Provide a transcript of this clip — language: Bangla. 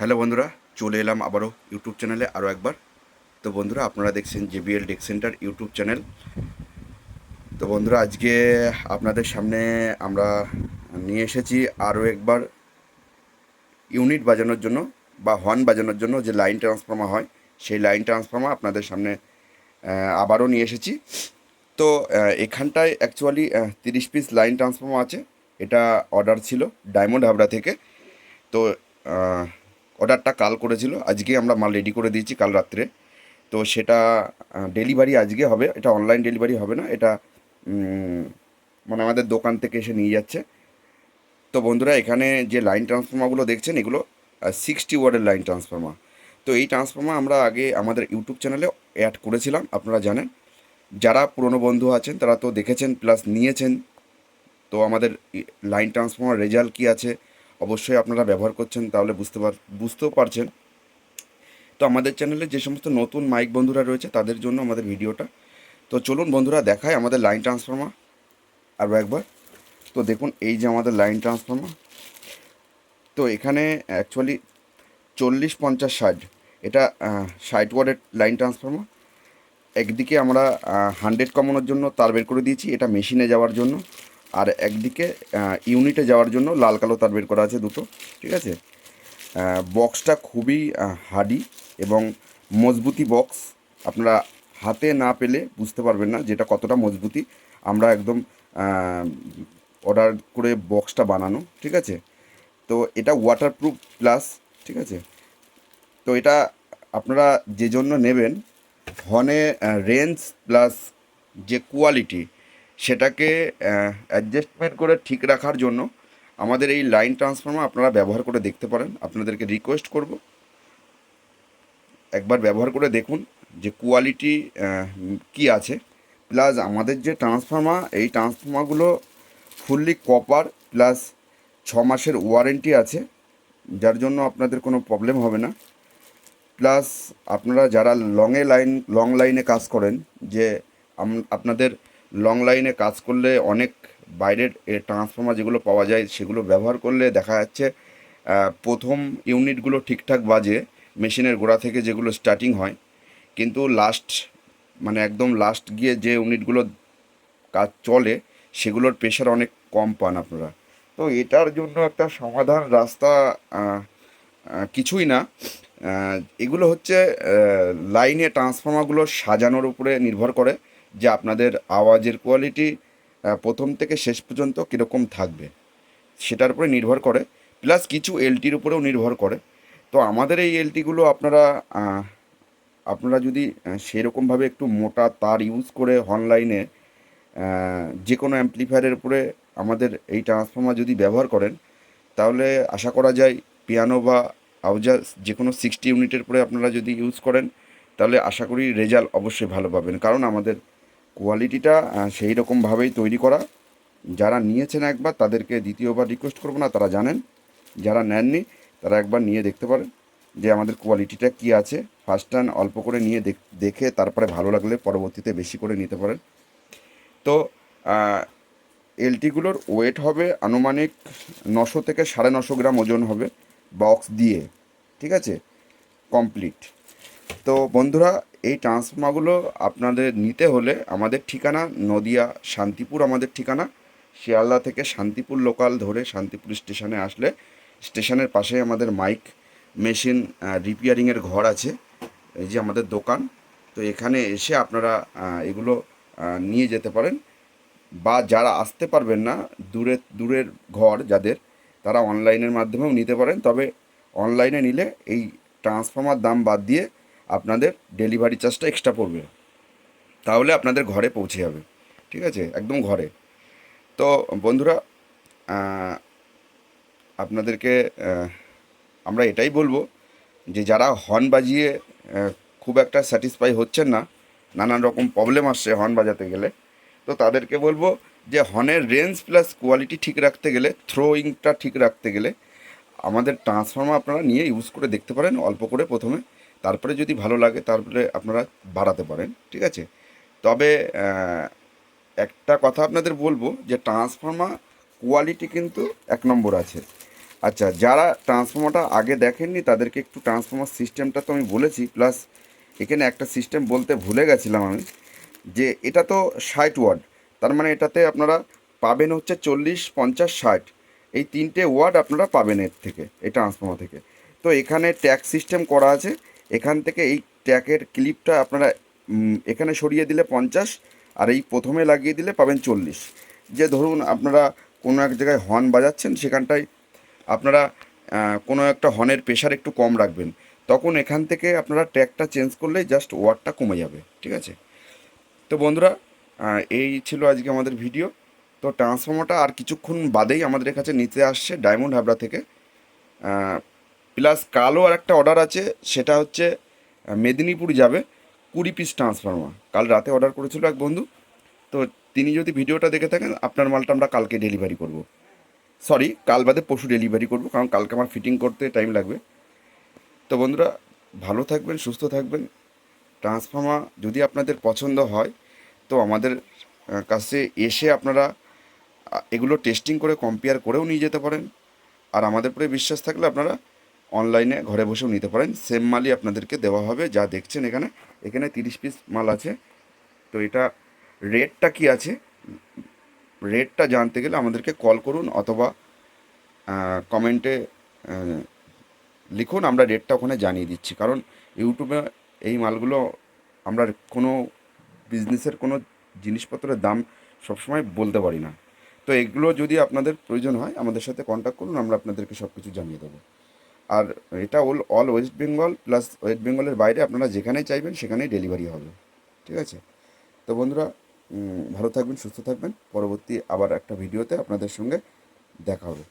হ্যালো বন্ধুরা, চলে এলাম আবারও ইউটিউব চ্যানেলে আরও একবার। তো বন্ধুরা, আপনারা দেখছেন JBL tech centre YouTube channel. তো বন্ধুরা, আজকে আপনাদের সামনে আমরা নিয়ে এসেছি আরও একবার ইউনিট বাজানোর জন্য বা হর্ন বাজানোর জন্য যে লাইন ট্রান্সফর্মার হয়, সেই লাইন ট্রান্সফর্মার আপনাদের সামনে আবারও নিয়ে এসেছি। তো এখানটায় অ্যাকচুয়ালি 30 পিস লাইন ট্রান্সফর্মার আছে। এটা অর্ডার ছিল ডায়মন্ড হাবড়া থেকে। তো অর্ডারটা কাল করেছিল, আজকে আমরা মাল রেডি করে দিয়েছি কাল রাত্রে। তো সেটা ডেলিভারি আজকে হবে। এটা অনলাইন ডেলিভারি হবে না, এটা মানে আমাদের দোকান থেকে এসে নিয়ে যাচ্ছে। তো বন্ধুরা, এখানে যে লাইন ট্রান্সফর্মারগুলো দেখছেন, এগুলো 60 ওয়াটের লাইন ট্রান্সফর্মার। তো এই ট্রান্সফর্মার আমরা আগে আমাদের ইউটিউব চ্যানেলে অ্যাড করেছিলাম, আপনারা জানেন। যারা পুরনো বন্ধু আছেন তারা তো দেখেছেন প্লাস নিয়েছেন। তো আমাদের লাইন ট্রান্সফর্মার রেজাল্ট কী আছে অবশ্যই আপনারা ব্যবহার করছেন, তাহলে বুঝতেও পারছেন। তো আমাদের চ্যানেলে যে সমস্ত নতুন মাইক বন্ধুরা রয়েছে তাদের জন্য আমাদের ভিডিওটা। তো চলুন বন্ধুরা, দেখায় আমাদের লাইন ট্রান্সফর্মার আরও একবার। তো দেখুন, এই যে আমাদের লাইন ট্রান্সফর্মার। তো এখানে অ্যাকচুয়ালি 40, 50, 60, এটা 60 ওয়াটের লাইন ট্রান্সফর্মার। একদিকে আমরা 100 কমানোর জন্য তার বের করে দিয়েছি, এটা মেশিনে যাওয়ার জন্য। আর একদিকে ইউনিটে যাওয়ার জন্য লাল কালো তার বের করা আছে দুটো, ঠিক আছে। বক্সটা খুবই হার্ডি এবং মজবুতি বক্স। আপনারা হাতে না পেলে বুঝতে পারবেন না যেটা কতটা মজবুতি। আমরা একদম অর্ডার করে বক্সটা বানানো, ঠিক আছে। তো এটা ওয়াটারপ্রুফ প্লাস, ঠিক আছে। তো এটা আপনারা যে জন্য নেবেন, হর্নে রেঞ্জ প্লাস যে কোয়ালিটি, সেটাকে অ্যাডজাস্টমেন্ট করে ঠিক রাখার জন্য আমাদের এই লাইন ট্রান্সফর্মার আপনারা ব্যবহার করে দেখতে পারেন। আপনাদেরকে রিকোয়েস্ট করব, একবার ব্যবহার করে দেখুন যে কোয়ালিটি কি আছে। প্লাস আমাদের যে ট্রান্সফর্মার, এই ট্রান্সফর্মারগুলো ফুললি কপার প্লাস 6 মাসের ওয়ারেন্টি আছে, যার জন্য আপনাদের কোনো প্রবলেম হবে না। প্লাস আপনারা যারা লং লাইনে কাজ করেন, যে আপনাদের লং লাইনে কাজ করলে অনেক বাইরের ট্রান্সফর্মার যেগুলো পাওয়া যায় সেগুলো ব্যবহার করলে দেখা যাচ্ছে প্রথম ইউনিটগুলো ঠিকঠাক বাজে মেশিনের গোড়া থেকে যেগুলো স্টার্টিং হয়, কিন্তু লাস্ট মানে একদম লাস্ট গিয়ে যে ইউনিটগুলো কাজ চলে সেগুলোর প্রেশার অনেক কম পান আপনারা। তো এটার জন্য একটা সমাধান রাস্তা কিছুই না। এগুলো হচ্ছে লাইনে ট্রান্সফর্মারগুলো সাজানোর উপরে নির্ভর করে যে আপনাদের আওয়াজের কোয়ালিটি প্রথম থেকে শেষ পর্যন্ত কীরকম থাকবে সেটার উপরে নির্ভর করে। প্লাস কিছু এলটির উপরেও নির্ভর করে। তো আমাদের এই এলটিগুলো আপনারা আপনারা যদি সেরকমভাবে একটু মোটা তার ইউজ করে অনলাইনে যে কোনো অ্যাম্প্লিফায়ারের উপরে আমাদের এই ট্রান্সফর্মার যদি ব্যবহার করেন, তাহলে আশা করা যায় পিয়ানো বা আউজা যে কোনো 60 ইউনিটের উপরে আপনারা যদি ইউজ করেন, তাহলে আশা করি রেজাল্ট অবশ্যই ভালো পাবেন। কারণ আমাদের কোয়ালিটিটা সেই রকমভাবেই তৈরি করা। যারা নিয়েছেন একবার, তাদেরকে দ্বিতীয়বার রিকোয়েস্ট করবো না, তারা জানেন। যারা নেননি তারা একবার নিয়ে দেখতে পারেন যে আমাদের কোয়ালিটিটা কী আছে। ফার্স্ট টাইম অল্প করে নিয়ে দেখে তারপরে ভালো লাগলে পরবর্তীতে বেশি করে নিতে পারেন। তো এলটিগুলোর ওয়েট হবে আনুমানিক 900 থেকে 950 গ্রাম ওজন হবে বক্স দিয়ে, ঠিক আছে, কমপ্লিট। তো বন্ধুরা, এই ট্রান্সফর্মারগুলো আপনাদের নিতে হলে আমাদের ঠিকানা নদিয়া শান্তিপুর, আমাদের ঠিকানা শিয়ালদা থেকে শান্তিপুর লোকাল ধরে শান্তিপুর স্টেশনে আসলে স্টেশনের পাশে আমাদের মাইক মেশিন রিপেয়ারিংয়ের ঘর আছে, এই যে আমাদের দোকান। তো এখানে এসে আপনারা এগুলো নিয়ে যেতে পারেন। বা যারা আসতে পারবেন না, দূরের ঘর যাদের, তারা অনলাইনের মাধ্যমেও নিতে পারেন। তবে অনলাইনে নিলে এই ট্রান্সফর্মার দাম বাদ দিয়ে আপনাদের ডেলিভারি চার্জটা এক্সট্রা পড়বে, তাহলে আপনাদের ঘরে পৌঁছে যাবে, ঠিক আছে, একদম ঘরে। তো বন্ধুরা, আপনাদেরকে আমরা এটাই বলবো যে যারা হর্ন বাজিয়ে খুব একটা স্যাটিসফাই হচ্ছেন না, নানান রকম প্রবলেম আসছে হর্ন বাজাতে গেলে, তো তাদেরকে বলবো যে হর্নের রেঞ্জ প্লাস কোয়ালিটি ঠিক রাখতে গেলে, থ্রোয়িংটা ঠিক রাখতে গেলে আমাদের ট্রান্সফর্মার আপনারা নিয়ে ইউজ করে দেখতে পারেন অল্প করে প্রথমে। তারপরে যদি ভালো লাগে তারপরে আপনারা বাড়াতে পারেন, ঠিক আছে। তবে একটা কথা আপনাদের বলবো যে ট্রান্সফর্মার কোয়ালিটি কিন্তু 1 নম্বর আছে। আচ্ছা, যারা ট্রান্সফর্মারটা আগে দেখেননি তাদেরকে একটু ট্রান্সফর্মার সিস্টেমটা তো আমি বলেছি, প্লাস এখানে একটা সিস্টেম বলতে ভুলে গেছিলাম আমি, যে এটা তো 60 ওয়াট, তার মানে এটাতে আপনারা পাবেন হচ্ছে 40, 50, 60, এই 3টে ওয়াট আপনারা পাবেন এর থেকে, এই ট্রান্সফর্মার থেকে। তো এখানে ট্যাগ সিস্টেম করা আছে, এখান থেকে এই ট্যাগের ক্লিপটা আপনারা এখানে সরিয়ে দিলে 50, আর এই প্রথমে লাগিয়ে দিলে পাবেন 40। যে ধরুন আপনারা কোনো এক জায়গায় হর্ন বাজাচ্ছেন, সেখানটায় আপনারা কোনো একটা হর্নের প্রেশার একটু কম রাখবেন, তখন এখান থেকে আপনারা ট্যাগটা চেঞ্জ করলেই জাস্ট ওয়াটটা কমে যাবে, ঠিক আছে? তো বন্ধুরা, এই ছিল আজকে আমাদের ভিডিও। তো ট্রান্সফর্মারটা আর কিছুক্ষণ বাদেই আমাদের কাছে নিতে আসছে ডায়মন্ড হাবড়া থেকে। প্লাস কালও আর একটা অর্ডার আছে, সেটা হচ্ছে মেদিনীপুর যাবে 20 পিস ট্রান্সফর্মার। কাল রাতে অর্ডার করেছিল এক বন্ধু, তো তিনি যদি ভিডিওটা দেখে থাকেন, আপনার মালটা আমরা কালকে ডেলিভারি করব। সরি, কাল বাদে পরশু ডেলিভারি করব, কারণ কালকে আমার ফিটিং করতে টাইম লাগবে। তো বন্ধুরা, ভালো থাকবেন, সুস্থ থাকবেন। ট্রান্সফর্মার যদি আপনাদের পছন্দ হয় তো আমাদের কাছে এসে আপনারা এগুলো টেস্টিং করে কম্পেয়ার করেও নিয়ে যেতে পারেন। আর আমাদের উপরে বিশ্বাস থাকলে আপনারা অনলাইনে ঘরে বসেও নিতে পারেন, সেম মালই আপনাদেরকে দেওয়া হবে। যা দেখছেন এখানে, এখানে 30 পিস মাল আছে। তো এটা রেটটা কি আছে, রেটটা জানতে গেলে আমাদেরকে কল করুন, অথবা কমেন্টে লিখুন, আমরা রেটটা ওখানে জানিয়ে দিচ্ছি। কারণ ইউটিউবে এই মালগুলো আমরা কোনো বিজনেসের কোনো জিনিসপত্রের দাম সবসময় বলতে পারি না। তো এগুলো যদি আপনাদের প্রয়োজন হয় আমাদের সাথে কন্ট্যাক্ট করুন, আমরা আপনাদেরকে সব কিছু জানিয়ে দেবো। আর এটা all West Bengal, plus West বেঙ্গলের বাইরে আপনারা যেখানেই চাইবেন সেখানেই ডেলিভারি হবে, ঠিক আছে? তো বন্ধুরা, ভালো থাকবেন, সুস্থ থাকবেন। পরবর্তী আবার একটা ভিডিওতে আপনাদের সঙ্গে দেখা হবে।